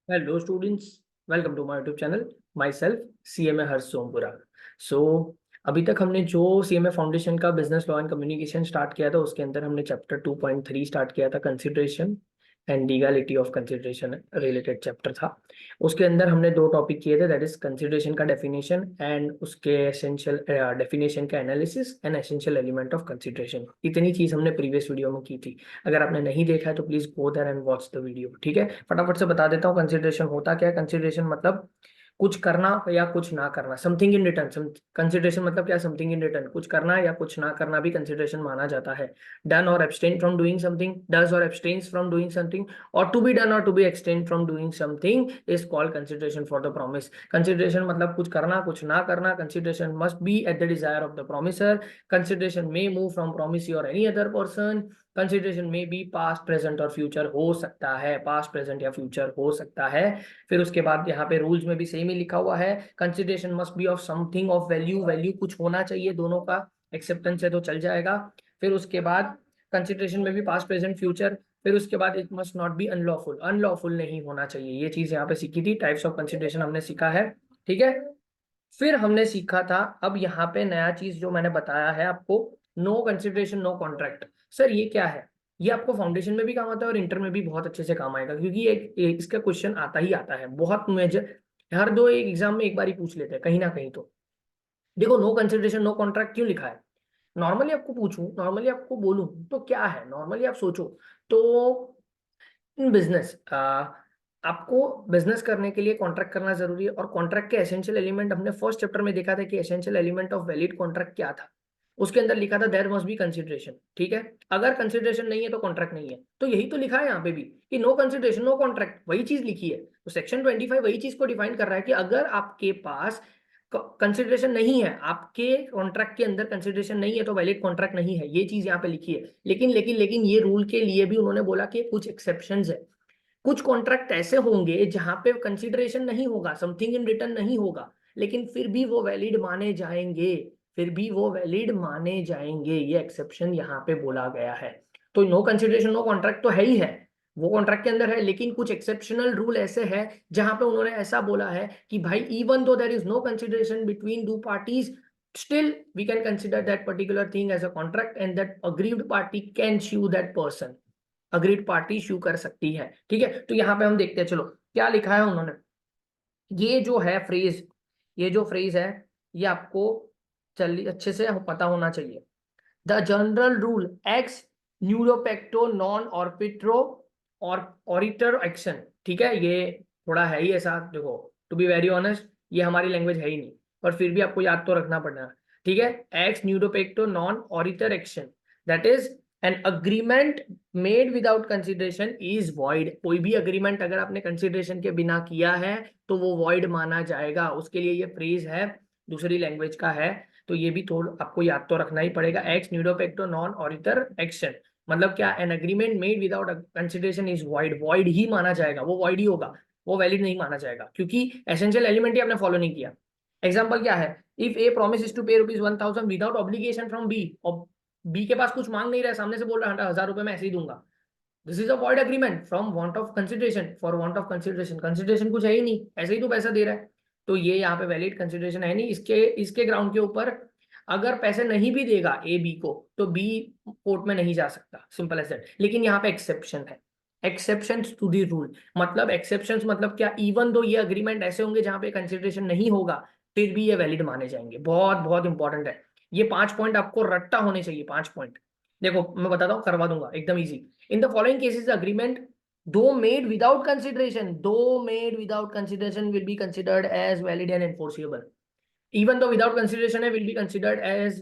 Hello students, welcome to my YouTube channel. Myself CMA Harsh Sompura. So अभी तक हमने जो CMA फाउंडेशन का business law and communication start किया था उसके अंदर हमने चैप्टर 2.3 स्टार्ट किया था, consideration and legality of consideration related chapter था. उसके अंदर हमने दो टॉपिक किए थे, दैट इज कंसिडरेशन का डेफिनेशन एंड उसके एसेंशियल डेफिनेशन का analysis and essential element of consideration. इतनी चीज हमने प्रीवियस वीडियो में की थी. अगर आपने नहीं देखा है तो please go there and watch the video. ठीक है, फटाफट से बता देता हूँ कंसिडरेशन होता क्या है. कंसिडरेशन मतलब कुछ करना या कुछ ना करना, समथिंग इन रिटर्न. कंसिडरेशन मतलब क्या, समथिंग इन रिटर्न, कुछ करना या कुछ ना करना भी कंसिडरेशन माना जाता है. डन और abstain from doing something, does और एब्सटेन्स फ्रॉम डूइंग समथिंग, और टू बी डन और to be abstain from doing something is called consideration for the promise. Consideration मतलब कुछ करना कुछ ना करना. Consideration must be at the desire of the promisor. Consideration may move from promisee और any other person. Consideration may be past present और future हो सकता है, पास्ट प्रेजेंट या फ्यूचर हो सकता है. फिर उसके बाद यहाँ पे रूल्स में भी सेम ही लिखा हुआ है, consideration must B of something of value. Value कुछ होना चाहिए, दोनों का एक्सेप्टेंस है तो चल जाएगा. फिर उसके बाद कंसिडरेशन में भी पास्ट प्रेजेंट फ्यूचर. फिर उसके बाद it must not be unlawful, unlawful नहीं होना चाहिए. ये चीज यहाँ पे सीखी थी, टाइप्स ऑफ कंसिडरेशन हमने सीखा है. ठीक है, फिर हमने सीखा था, अब यहाँ पे नया चीज जो मैंने बताया है आपको, no consideration no contract. Sir ये क्या है? ये आपको फाउंडेशन में भी काम आता है और इंटर में भी बहुत अच्छे से काम आएगा, क्योंकि एक इसका क्वेश्चन आता ही आता है बहुत मेजर. हर दो एक एग्जाम में एक बार ही पूछ लेते हैं कहीं ना कहीं. तो देखो, नो कंसिडरेशन नो कॉन्ट्रैक्ट क्यों लिखा है. नॉर्मली आपको पूछूं, नॉर्मली आपको बोलूं तो क्या है, नॉर्मली आप सोचो तो इन बिजनेस आपको बिजनेस करने के लिए कॉन्ट्रैक्ट करना जरूरी है. और कॉन्ट्रैक्ट के एसेंशियल एलिमेंट हमने फर्स्ट चैप्टर में देखा था कि essential element of valid contract क्या था. उसके अंदर लिखा था देयर मस्ट बी कंसिडरेशन. ठीक है, अगर कंसिडरेशन नहीं है तो कॉन्ट्रैक्ट नहीं है. तो यही तो लिखा है यहाँ पे भी कि नो कंसिडरेशन नो कॉन्ट्रैक्ट, वही चीज लिखी है. तो सेक्शन 25 वही चीज को डिफाइन कर रहा है कि अगर आपके पास कंसिडरेशन नहीं है, आपके कॉन्ट्रैक्ट के अंदर कंसिडरेशन नहीं है तो वैलिड कॉन्ट्रैक्ट नहीं है. ये चीज यहाँ पे लिखी है. लेकिन ये रूल के लिए भी उन्होंने बोला कि कुछ एक्सेप्शंस है. कुछ कॉन्ट्रैक्ट ऐसे होंगे जहां पे कंसिडरेशन नहीं होगा, समथिंग इन रिटर्न नहीं होगा, लेकिन फिर भी वो वैलिड माने जाएंगे. फिर भी वो वैलिड माने जाएंगे, ये एक्सेप्शन यहाँ पे बोला गया है. तो नो कंसिडरेशन नो कॉन्ट्रैक्ट तो है ही है, वो कॉन्ट्रैक्ट के अंदर है. लेकिन कुछ एक्सेप्शनल रूल ऐसे हैं जहां पे उन्होंने ऐसा बोला है कि भाई even though there is no consideration between two parties, still we can consider that particular thing as a contract and that aggrieved party can sue that person. Agreed party issue कर सकती है. ठीक है, तो यहां पे हम देखते हैं, चलो क्या लिखा है उन्होंने. ये जो है फ्रेज, ये जो फ्रेज है, ये आपको चल अच्छे से पता होना चाहिए. द जनरल रूल एक्स न्यूरोपेक्टो नॉन ऑर्बिट्रो और ऑरिटर एक्शन. ठीक है, ये थोड़ा है ही ऐसा, देखो टू बी वेरी ऑनेस्ट ये हमारी लैंग्वेज है ही नहीं, पर फिर भी आपको याद तो रखना पड़ना. ठीक है, एक्स न्यूरोपेक्टो नॉन ऑरिटर एक्शन, that is an agreement made without consideration is void. कोई भी अग्रीमेंट अगर आपने कंसिडरेशन के बिना किया है तो वो वॉइड माना जाएगा. उसके लिए ये फ्रेज है, दूसरी लैंग्वेज का है, तो ये भी थोड़ा आपको याद तो रखना ही पड़ेगा. एक्स न्यूडोपेक्टो नॉन ऑरिटर एक्शन मतलब क्या, an agreement made without consideration is void. Void ही माना जाएगा, वो वॉइड ही होगा, वो वैलिड नहीं माना जाएगा, क्योंकि एसेंशियल एलिमेंट ही आपने फॉलो नहीं किया. एग्जाम्पल क्या है, if A promise is to pay ₹1000 without obligation from B, और बी के पास कुछ मांग नहीं रहा है, सामने से बोल रहा है 1000 रुपए मैं ऐसे ही दूंगा, this is a void agreement from want of consideration, for want of consideration. Consideration कुछ है ही नहीं, ऐसे ही तो पैसा दे रहा है. तो ये यहाँ पे वैलिड कंसिडरेशन है नहीं. इसके इसके ग्राउंड के ऊपर अगर पैसे नहीं भी देगा ए बी को तो बी कोर्ट में नहीं जा सकता, सिंपल एज दैट. लेकिन यहाँ पे एक्सेप्शन है, एक्सेप्शन टू दी रूल. मतलब एक्सेप्शन मतलब क्या, इवन दो ये अग्रीमेंट ऐसे होंगे जहां पे कंसिडरेशन नहीं होगा फिर भी ये वैलिड माने जाएंगे. बहुत बहुत इंपॉर्टेंट है. ये 5 पॉइंट आपको रट्टा होने चाहिए, 5 पॉइंट. देखो मैं बताता हूँ, करवा दूंगा एकदम easy. In the following cases agreement though made without consideration, though made without consideration will be considered as valid and enforceable. Even though without consideration है will be considered as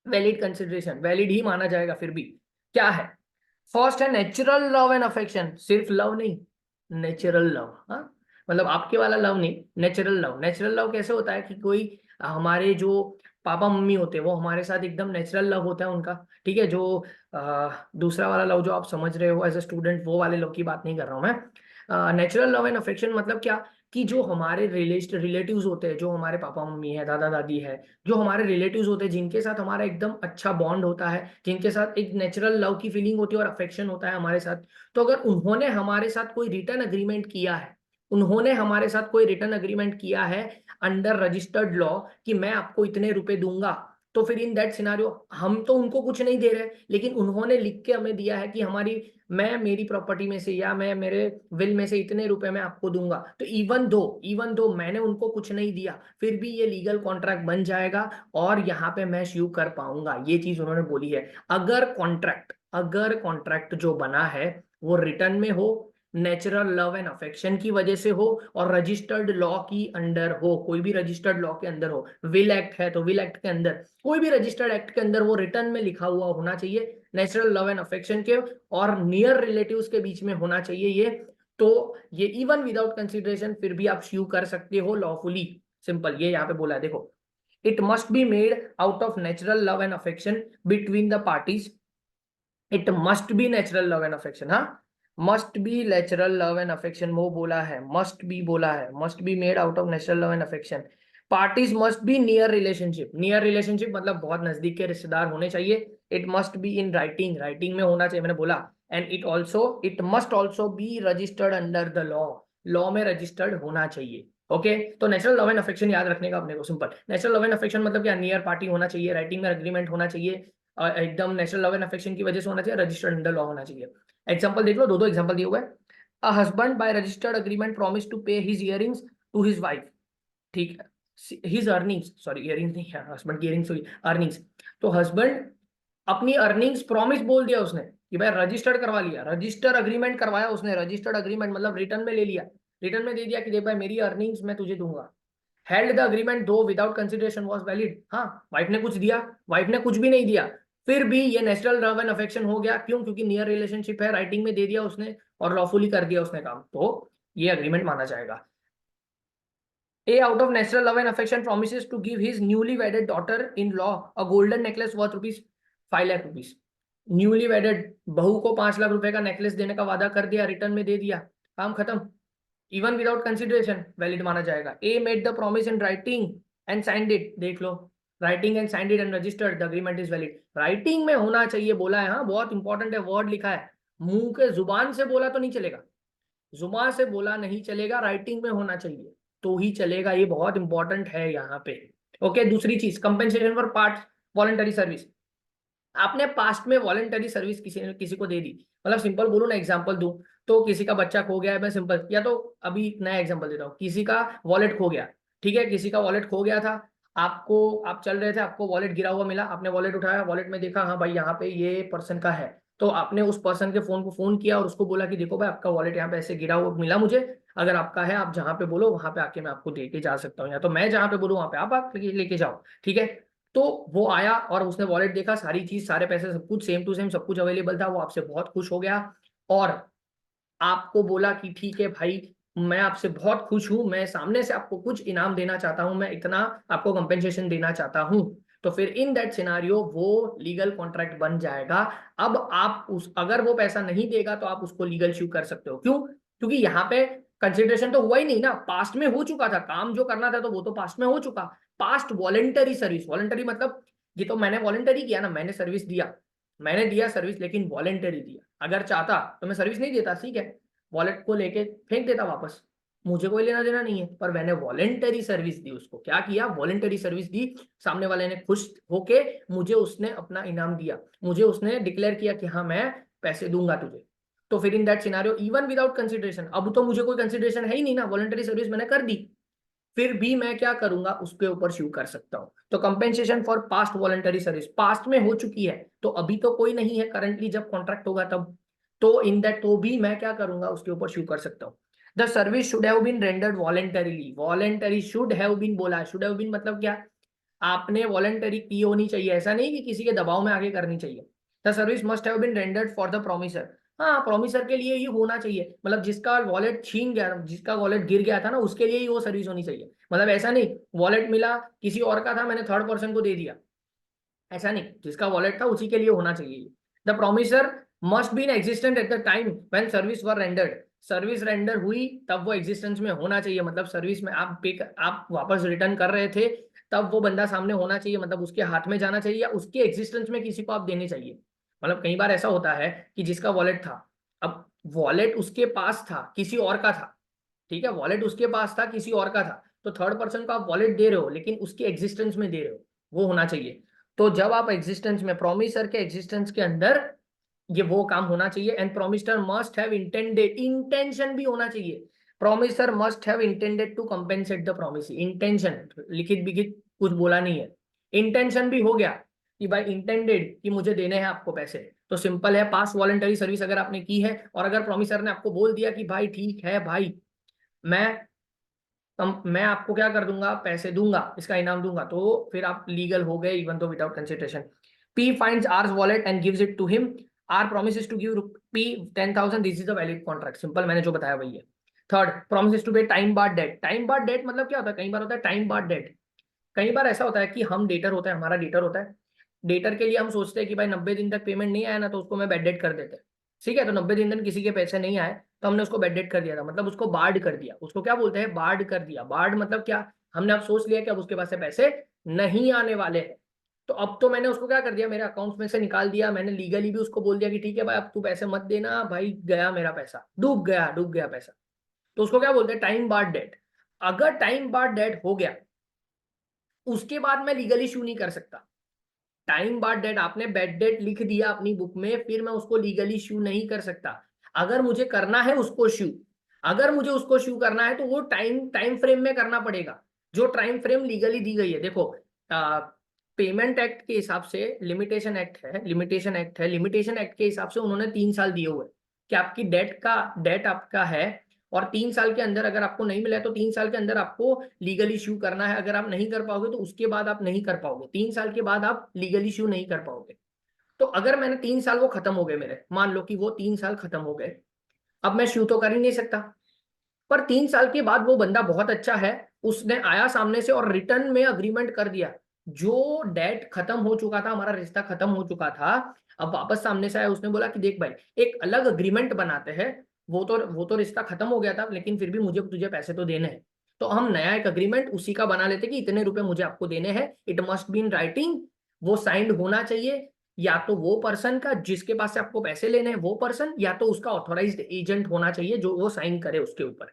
valid consideration, valid ही माना जाएगा फिर भी. क्या है, first है natural love and affection. सिर्फ लव नहीं, नेचुरल लव. हाँ, मतलब आपके वाला लव नहीं, नेचुरल लव. नेचुरल लव कैसे होता है कि कोई हमारे जो पापा मम्मी होते हैं वो हमारे साथ एकदम नेचुरल लव होता है उनका. ठीक है, जो दूसरा वाला लव जो आप समझ रहे हो एज अ स्टूडेंट, वो वाले लव की बात नहीं कर रहा हूँ मैं. नेचुरल लव एंड अफेक्शन मतलब क्या, कि जो हमारे रिलेटिव्स होते हैं, जो हमारे पापा मम्मी है, दादा दादी है, जो हमारे रिलेटिव्स होते हैं जिनके साथ हमारा एकदम अच्छा बॉन्ड होता है, जिनके साथ एक नेचुरल लव की फीलिंग होती है और अफेक्शन होता है हमारे साथ. तो अगर उन्होंने हमारे साथ कोई रिटर्न अग्रीमेंट किया है, उन्होंने हमारे साथ कोई रिटर्न अग्रीमेंट किया है अंडर रजिस्टर्ड लॉ कि मैं आपको इतने रुपए दूंगा, तो फिर इन दैट सिनारियो हम तो उनको कुछ नहीं दे रहे, लेकिन उन्होंने लिख के हमें दिया है कि मैं मेरी प्रॉपर्टी में से या मैं मेरे विल में से इतने रुपए मैं आपको दूंगा, तो इवन दो मैंने उनको कुछ नहीं दिया, फिर भी ये लीगल कॉन्ट्रैक्ट बन जाएगा और यहाँ पे मैं स्यू कर पाऊंगा। ये चीज उन्होंने बोली है। अगर कॉन्ट्रैक्ट जो बना है वो रिटर्न में हो, नेचुरल लव एंड अफेक्शन की वजह से हो, और रजिस्टर्ड लॉ की अंडर हो, कोई भी रजिस्टर्ड लॉ के अंदर हो, विल एक्ट है तो विल एक्ट के अंदर, कोई भी रजिस्टर्ड एक्ट के अंदर वो रिटर्न में लिखा हुआ होना चाहिए, नेचुरल लव एंड अफेक्शन के और नियर रिलेटिव्स के बीच में होना चाहिए ये, तो ये इवन विदाउट कंसिडरेशन फिर भी आप स्यू कर सकते हो लॉफुली। सिंपल, ये यहाँ पे बोला है देखो, it must be made out of natural love and affection between the parties. It must be natural love and affection, हाँ, must be natural love and affection, वो बोला है, मस्ट बी बोला है, must be made out of natural love and affection. Parties must be near relationship, near relationship मतलब बहुत नजदीक के रिश्तेदार होने चाहिए। It must be in writing, writing में होना चाहिए, मैंने बोला। And it must also be registered under the law, law में रजिस्टर्ड होना चाहिए। ओके तो नेचुरल लव एंड अफेक्शन याद रखने का अपने को, simple. Natural love and affection मतलब क्या, नियर पार्टी होना चाहिए, राइटिंग में अग्रीमेंट होना चाहिए, एकदम नेचुरल लव एंड अफेक्शन की वजह से होना चाहिए, रजिस्टर्ड अंडर लॉ होना चाहिए। एग्जांपल देख लो, दो एग्जांपल दिए हुए हैं। A husband by registered agreement promise to pay his earnings to his wife, ठीक है, हिज अर्निंग्स, सॉरी इयरिंग्स नहीं है, हस्बैंड की इयरिंग्स हुई, अर्निंग्स। तो हस्बैंड अपनी अर्निंग्स प्रॉमिस बोल दिया उसने कि भाई रजिस्टर्ड करवा लिया, रजिस्टर अग्रीमेंट करवाया उसने, रजिस्टर्ड अग्रीमेंट मतलब रिटर्न में ले लिया, रिटर्न में दे दिया कि देख भाई मेरी अर्निंग्स मैं तुझे दूंगा। हेल्ड द अग्रीमेंट दो विदाउट कंसिडरेशन वाज वैलिड, हाँ, वाइफ ने कुछ दिया, वाइफ ने कुछ भी नहीं दिया, फिर भी ये नेचुरल लव एंड अफेक्शन हो गया, क्यों, क्योंकि नियर रिलेशनशिप है, राइटिंग में दे दिया उसने और लॉफुली कर दिया उसने काम, तो ये अग्रीमेंट माना जाएगा। A out of natural love and affection promises to give his newly wedded daughter-in-law a golden necklace worth rupees 5 lakh rupees. Newly वेडेड बहू को 5 लाख रुपए का नेकलेस देने का वादा कर दिया, रिटर्न में दे दिया, काम खत्म, इवन विदाउट कंसिडरेशन वैलिड माना जाएगा। A made the promise in writing and signed it, देख लो, writing and signed it and registered, the agreement is valid. Writing में होना चाहिए बोला है, हाँ बहुत इंपॉर्टेंट है, वर्ड लिखा है, मुंह के जुबान से बोला तो नहीं चलेगा, जुबान से बोला नहीं चलेगा, राइटिंग में होना चाहिए तो ही चलेगा, ये बहुत इंपॉर्टेंट है यहाँ पे। ओके दूसरी चीज, compensation for part voluntary service. आपने पास्ट में वॉलंटरी सर्विस किसी ने किसी को दे दी, मतलब सिंपल बोलूं ना, एग्जांपल दूं तो किसी का बच्चा खो गया है, मैं सिंपल, या तो अभी नया एग्जांपल देता हूँ, किसी का वॉलेट खो गया, ठीक है, किसी का वॉलेट खो गया था, आप चल रहे थे, आपको वॉलेट गिरा हुआ मिला, आपने वॉलेट उठाया, वॉलेट में देखा हाँ भाई यहाँ पे ये पर्सन का है, तो आपने उस पर्सन के फोन को फोन किया और उसको बोला कि देखो भाई आपका वॉलेट यहाँ पे ऐसे गिरा हुआ मिला मुझे, अगर आपका है आप जहाँ पे बोलो वहां पे आके मैं आपको दे के जा सकता हूँ, या तो मैं जहाँ पे बोलूँ वहां पे आप लेके जाओ, ठीक है। तो वो आया और उसने वॉलेट देखा, सारी चीज, सारे पैसे, सब कुछ सेम टू सेम सब कुछ अवेलेबल था, वो आपसे बहुत खुश हो गया और आपको बोला कि ठीक है भाई मैं आपसे बहुत खुश हूं, मैं सामने से आपको कुछ इनाम देना चाहता हूं, मैं इतना आपको कंपेंसेशन देना चाहता हूं, तो फिर इन दैट सिनारियो वो लीगल कॉन्ट्रैक्ट बन जाएगा। अब आप उस अगर वो पैसा नहीं देगा तो आप उसको लीगल इश्यू कर सकते हो, क्यों, क्योंकि यहाँ पे कंसिडरेशन तो हुआ ही नहीं ना, पास्ट में हो चुका था काम जो करना था, तो वो तो पास्ट में हो चुका। पास्ट वॉलेंटरी सर्विस, वॉलेंटरी मतलब ये तो मैंने वॉलेंटरी किया ना, मैंने सर्विस दिया, मैंने दिया सर्विस लेकिन वॉलेंटरी दिया, अगर चाहता तो मैं सर्विस नहीं देता, ठीक है, वॉलेट को लेके फेंक देता वापस, मुझे कोई लेना देना नहीं है, पर मैंने वॉलेंटरी सर्विस दी, उसको क्या किया, वॉलेंटरी सर्विस दी, सामने वाले ने खुश होके मुझे उसने अपना इनाम दिया, मुझे उसने डिक्लेयर किया कि हाँ मैं पैसे दूंगा तुझे, तो फिर in that scenario even without consideration, अब तो मुझे कोई कंसिडरेशन है ही नहीं ना, वॉलेंटरी सर्विस मैंने कर दी, फिर भी मैं क्या करूंगा, उसके ऊपर स्यू कर सकता हूं। तो compensation for past voluntary service, past में हो चुकी है तो अभी तो कोई नहीं है करंटली, जब कॉन्ट्रैक्ट होगा तब, तो इन दैट तो भी मैं क्या करूंगा, उसके ऊपर स्यू कर सकता हूं। The service should have been rendered voluntarily, voluntary should have been बोला है, शुड हैव बीन मतलब क्या, आपने वॉलंटरी की होनी चाहिए, ऐसा नहीं कि किसी के दबाव में आगे करनी चाहिए। The service must have been rendered for the promisor, हाँ प्रोमिसर के लिए ही होना चाहिए, मतलब जिसका वॉलेट छीन गया, जिसका वॉलेट गिर गया था ना, उसके लिए ही वो सर्विस होनी चाहिए, मतलब ऐसा नहीं वॉलेट मिला किसी और का था मैंने थर्ड पर्सन को दे दिया, ऐसा नहीं, जिसका वॉलेट था उसी के लिए होना चाहिए। The promisor must be in existent at the time when service were rendered, service render हुई तब वो एग्जिस्टेंस में होना चाहिए, मतलब सर्विस में आप वापस रिटर्न कर रहे थे तब वो बंदा सामने होना चाहिए, मतलब उसके हाथ में जाना चाहिए या उसके एग्जिस्टेंस में किसी को आप देने चाहिए। मतलब कई बार ऐसा होता है कि जिसका वॉलेट था, अब वॉलेट उसके पास था किसी और का था, ठीक है, वॉलेट उसके पास था, किसी और का था, तो थर्ड पर्सन को आप वॉलेट दे रहे हो लेकिन उसकी एग्जिस्टेंस में दे रहे हो, वो होना चाहिए। तो जब आप एग्जिस्टेंस में, प्रोमिसर के एग्जिस्टेंस के अंदर ये वो काम होना चाहिए। And promisor must have intended, intention भी होना चाहिए। Promisor must have intended to compensate the promise. Intention लिखित बिखित कुछ बोला नहीं है, इंटेंशन भी हो गया कि भाई इंटेंडेड कि मुझे देने हैं आपको पैसे, तो सिंपल है, पास वॉलंटरी सर्विस अगर आपने की है और अगर प्रोमिसर ने आपको बोल दिया कि भाई ठीक है भाई, मैं मैं आपको क्या कर दूंगा, पैसे दूंगा, इसका इनाम दूंगा, तो फिर आप लीगल हो गए इवन तो without consideration. P finds R's wallet and gives it to him, R promises to give P 10,000, this is the valid contract. Simple, मैंने जो बताया वही है। Third, promises to pay time bar debt. Time bar debt मतलब क्या होता है, कई बार होता है टाइम बार डेट। कई बार ऐसा होता है कि हम डेटर होता है, हमारा डेटर होता है, डेटर के लिए हम सोचते हैं कि भाई 90 दिन तक पेमेंट नहीं आया ना, तो उसको मैं बैड डेट कर देते हैं। ठीक है, तो 90 दिन तक किसी के पैसे नहीं आए तो हमने उसको बैड डेट कर दिया था, मतलब उसको बार्ड कर दिया। उसको क्या बोलते हैं, बार्ड कर दिया। बार्ड मतलब क्या, हमने अब सोच लिया कि अब उसके पास से पैसे नहीं आने वाले हैं, तो अब तो मैंने उसको क्या कर दिया, मेरे अकाउंट में से निकाल दिया। मैंने लीगली भी उसको बोल दिया कि ठीक है भाई अब तू पैसे मत देना भाई, गया मेरा पैसा, डूब गया पैसा। तो उसको क्या बोलते हैं, टाइम बार्ड डेट। अगर टाइम बार्ड डेट हो गया उसके बाद मैं लीगली इशू नहीं कर सकता। टाइम बाद डेट, आपने बेड डेट लिख दिया अपनी बुक में, फिर मैं उसको लीगली इशू नहीं कर सकता। अगर मुझे करना है उसको इशू, अगर मुझे उसको इशू करना है तो वो टाइम टाइम फ्रेम में करना पड़ेगा, जो टाइम फ्रेम लीगली दी गई है। देखो पेमेंट एक्ट के हिसाब से लिमिटेशन एक्ट है, लिमिटेशन एक्ट के हिसाब से उन्होंने 3 साल दिए हुए कि आपकी डेट आपका है, और 3 साल के अंदर अगर आपको नहीं मिला है तो 3 साल के अंदर आपको लीगल इश्यू करना है। अगर आप नहीं कर पाओगे तो उसके बाद आप नहीं कर पाओगे, 3 साल के बाद आप लीगल इश्यू नहीं कर पाओगे। तो अगर मैंने 3 साल, वो खत्म हो गए मेरे, मान लो कि वो 3 साल खत्म हो गए, अब मैं इश्यू तो कर ही नहीं सकता। पर 3 साल के बाद वो बंदा बहुत अच्छा है, उसने आया सामने से और रिटर्न में अग्रीमेंट कर दिया, जो डेट खत्म हो चुका था, हमारा रिश्ता खत्म हो चुका था, अब वापस सामने से आया, उसने बोला कि देख भाई एक अलग अग्रीमेंट बनाते हैं, वो तो रिश्ता खत्म हो गया था लेकिन फिर भी मुझे तुझे पैसे तो देने हैं, तो हम नया एक अग्रीमेंट उसी का बना लेते कि इतने रुपए मुझे आपको देने हैं। It must be in writing, वो साइंड होना चाहिए, या तो वो पर्सन का जिसके पास से आपको पैसे लेने हैं वो पर्सन, या तो उसका ऑथोराइज्ड एजेंट होना चाहिए जो वो साइन करे उसके ऊपर।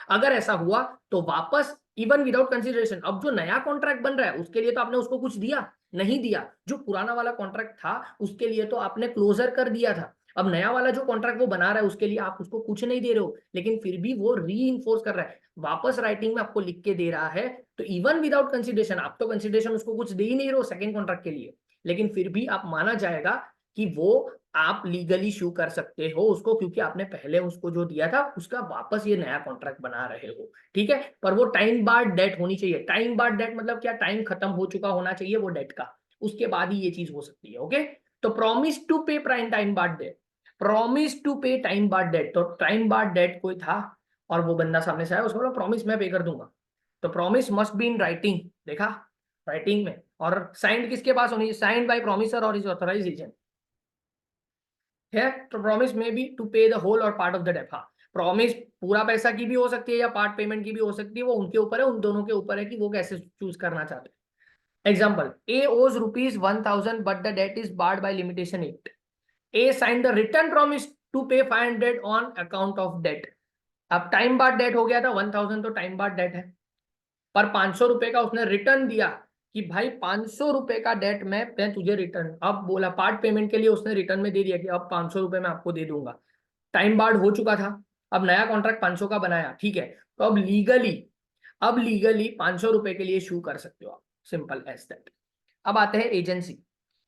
अगर ऐसा हुआ तो वापस इवन विदाउट कंसिडरेशन, अब जो नया कॉन्ट्रैक्ट बन रहा है उसके लिए तो आपने उसको कुछ दिया नहीं दिया, जो पुराना वाला कॉन्ट्रैक्ट था उसके लिए तो आपने क्लोजर कर दिया था। अब नया वाला जो कॉन्ट्रैक्ट वो बना रहा है उसके लिए आप उसको कुछ नहीं दे रहे हो, लेकिन फिर भी वो री इन्फोर्स कर रहा है, वापस राइटिंग में आपको लिख के दे रहा है। तो इवन विदाउट कंसिडरेशन, आप तो कंसिडरेशन उसको कुछ दे ही नहीं रहे हो सेकंड कॉन्ट्रैक्ट के लिए, लेकिन फिर भी आप माना जाएगा कि वो आप लीगली इशू कर सकते हो उसको, क्योंकि आपने पहले उसको जो दिया था उसका वापस ये नया कॉन्ट्रैक्ट बना रहे हो। ठीक है, पर वो टाइम बार्ड डेट होनी चाहिए। टाइम बार्ड डेट मतलब क्या, टाइम खत्म हो चुका होना चाहिए वो डेट का, उसके बाद ही ये चीज हो सकती है। ओके, तो promise to pay prime time barred debt, promise to pay time barred debt, तो टाइम बार्ड डेट कोई था और वो बंदा सामने से आया, उसको बोला प्रॉमिस मैं पे कर दूंगा, तो promise must be in writing, देखा, राइटिंग में, और साइंड किसके पास होनी चाहिए, साइंड बाय प्रॉमिसर और इज ऑथराइज्ड एजेंट है। तो प्रॉमिस में बी टू पे द होल और पार्ट ऑफ द डेट, हाँ, प्रॉमिस पूरा पैसा की भी हो सकती है या पार्ट पेमेंट की भी हो सकती है, वो उनके ऊपर है, उन दोनों के ऊपर है कि वो कैसे चूज करना चाहते हैं। Example, A owes ₹1,000 but the debt is barred by limitation act, A sign the return promise to pay 500 on account of debt. अब टाइम बाद डेट हो गया था 1,000, तो टाइम बाद डेट है, पर 500 रुपए का उसने रिटर्न दिया कि भाई 500 रुपए का डेट मैं तुझे रिटर्न, अब बोला पार्ट पेमेंट के लिए उसने रिटर्न में दे दिया कि अब 500 रुपए मैं आपको दे दूंगा। टाइम बार्ड हो चुका था, अब नया कॉन्ट्रैक्ट 500 का बनाया, ठीक है, तो अब लीगली 500 रुपए के लिए इशू कर सकते हो आप, सिंपल एज दैट। अब आते हैं एजेंसी।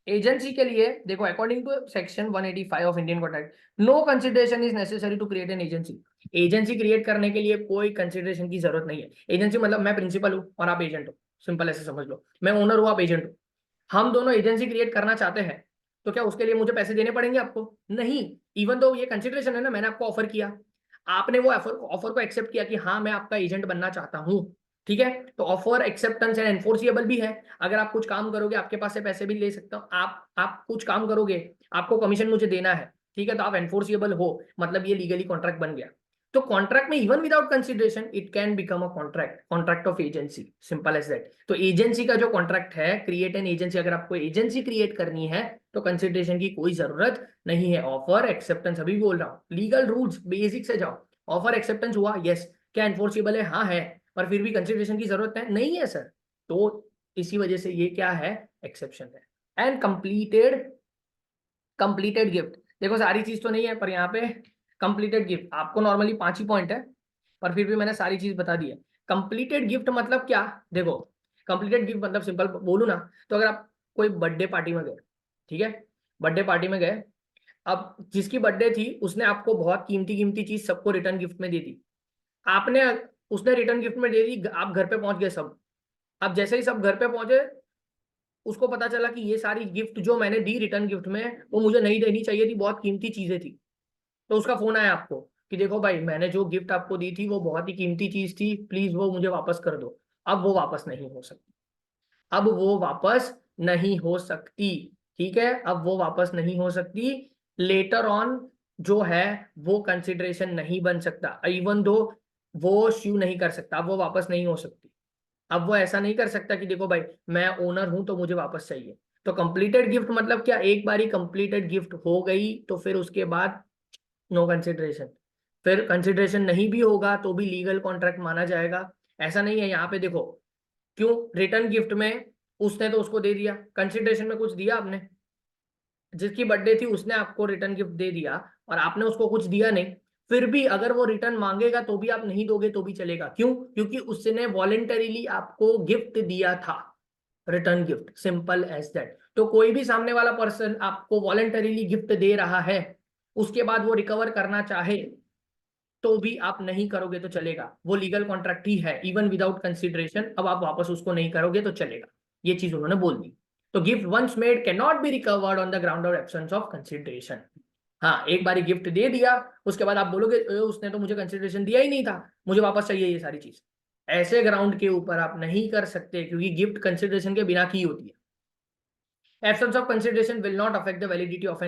एजेंसी के लिए देखो, according to section 185 of Indian contract, no consideration is necessary to create an agency. Agency create करने के लिए कोई कंसिडरेशन की जरूरत नहीं है। एजेंसी मतलब मैं प्रिंसिपल हूं और आप एजेंट हो, सिंपल ऐसे समझ लो, मैं ओनर हूं आप एजेंट हो, हम दोनों एजेंसी क्रिएट करना चाहते हैं, तो क्या उसके लिए मुझे पैसे देने पड़ेंगे आपको, नहीं। इवन तो ये कंसिडरेशन है ना, मैंने आपको ऑफर किया, आपने वो ऑफर को एक्सेप्ट किया कि हाँ मैं आपका एजेंट बनना चाहता हूँ, ठीक है, तो ऑफर एक्सेप्टेंस एंड एनफोर्सिएबल भी है। अगर आप कुछ काम करोगे आपके पास से पैसे भी ले सकते हो, आप कुछ काम करोगे आपको कमीशन मुझे देना है, ठीक है, तो आप एनफोर्सिएबल हो, मतलब ये लीगली कॉन्ट्रैक्ट बन गया। तो कॉन्ट्रैक्ट में even without consideration it can become a contract of agency, simple as that. तो एजेंसी का जो कॉन्ट्रैक्ट है, क्रिएट एन एजेंसी, अगर आपको एजेंसी क्रिएट करनी है तो कंसिडरेशन की कोई जरूरत नहीं है। ऑफर एक्सेप्टेंस, अभी बोल रहा हूँ लीगल रूल्स बेसिक से जाओ, ऑफर एक्सेप्टेंस हुआ, यस, क्या एनफोर्सेबल है? हाँ है, पर फिर भी कंसिडरेशन की जरूरत है नहीं है सर। तो इसी वजह से ये क्या है, एक्सेप्शन है। एंड कंप्लीटेड गिफ्ट, देखो सारी चीज तो नहीं है पर यहाँ पे कंप्लीटेड गिफ्ट, आपको नॉर्मली 5 ही पॉइंट है पर फिर भी मैंने सारी चीज बता दी है। कंप्लीटेड गिफ्ट मतलब क्या, देखो कंप्लीटेड गिफ्ट मतलब सिंपल बोलूँ ना, तो अगर आप कोई बर्थडे पार्टी में गए, ठीक है, बर्थडे पार्टी में गए, अब जिसकी बर्थडे थी उसने आपको बहुत कीमती कीमती चीज सबको रिटर्न गिफ्ट में दे दी, आपने, उसने रिटर्न गिफ्ट में दे दी, आप घर पे पहुंच गए सब। अब जैसे ही सब घर पे पहुंचे, उसको पता चला कि ये सारी गिफ्ट जो मैंने दी रिटर्न गिफ्ट में वो मुझे नहीं देनी चाहिए थी, बहुत कीमती चीजें थी। तो उसका फोन आया आपको कि देखो भाई मैंने जो गिफ्ट आपको दी थी वो बहुत ही कीमती चीज थी, प्लीज वो मुझे वापस कर दो। अब वो वापस नहीं हो सकती, अब वो वापस नहीं हो सकती, ठीक है, अब वो वापस नहीं हो सकती। लेटर ऑन जो है वो कंसिडरेशन नहीं बन सकता, इवन दो वो श्यू नहीं कर सकता, अब वो वापस नहीं हो सकती। अब वो ऐसा नहीं कर सकता कि देखो भाई मैं ओनर हूं तो मुझे वापस चाहिए। तो कंप्लीटेड गिफ्ट मतलब क्या, एक बारी कंप्लीटेड गिफ्ट हो गई तो फिर उसके बाद नो कंसिडरेशन, फिर कंसिडरेशन नहीं भी होगा तो भी लीगल कॉन्ट्रैक्ट माना जाएगा। ऐसा नहीं है यहाँ पे देखो, क्यों, रिटर्न गिफ्ट में उसने तो उसको दे दिया, कंसिडरेशन में कुछ दिया आपने, जिसकी बर्थडे थी उसने आपको रिटर्न गिफ्ट दे दिया और आपने उसको कुछ दिया नहीं, फिर भी अगर वो रिटर्न मांगेगा तो भी आप नहीं दोगे तो भी चलेगा, क्यों, क्योंकि उसने वॉलेंटरीली आपको गिफ्ट दिया था, return gift, simple as that. तो कोई भी सामने वाला पर्सन आपको वॉलेंटरीली गिफ्ट दे रहा है, उसके बाद वो रिकवर करना चाहे तो भी आप नहीं करोगे तो चलेगा, वो लीगल कॉन्ट्रैक्ट ही है, इवन विदाउट कंसिडरेशन, अब आप वापस उसको नहीं करोगे तो चलेगा। ये चीज उन्होंने बोल दी। तो gift once made can not be recovered on the ground of absence of consideration. हाँ, एक बार गिफ्ट दे दिया उसके बाद आप बोलोगे उसने तो मुझे कंसिडरेशन दिया ही नहीं था, मुझे वापस चाहिए ये सारी चीज, ऐसे ग्राउंड के ऊपर आप नहीं कर सकते क्योंकि गिफ्ट कंसिडरेशन के बिना की होती है। Absence of consideration will not affect the validity of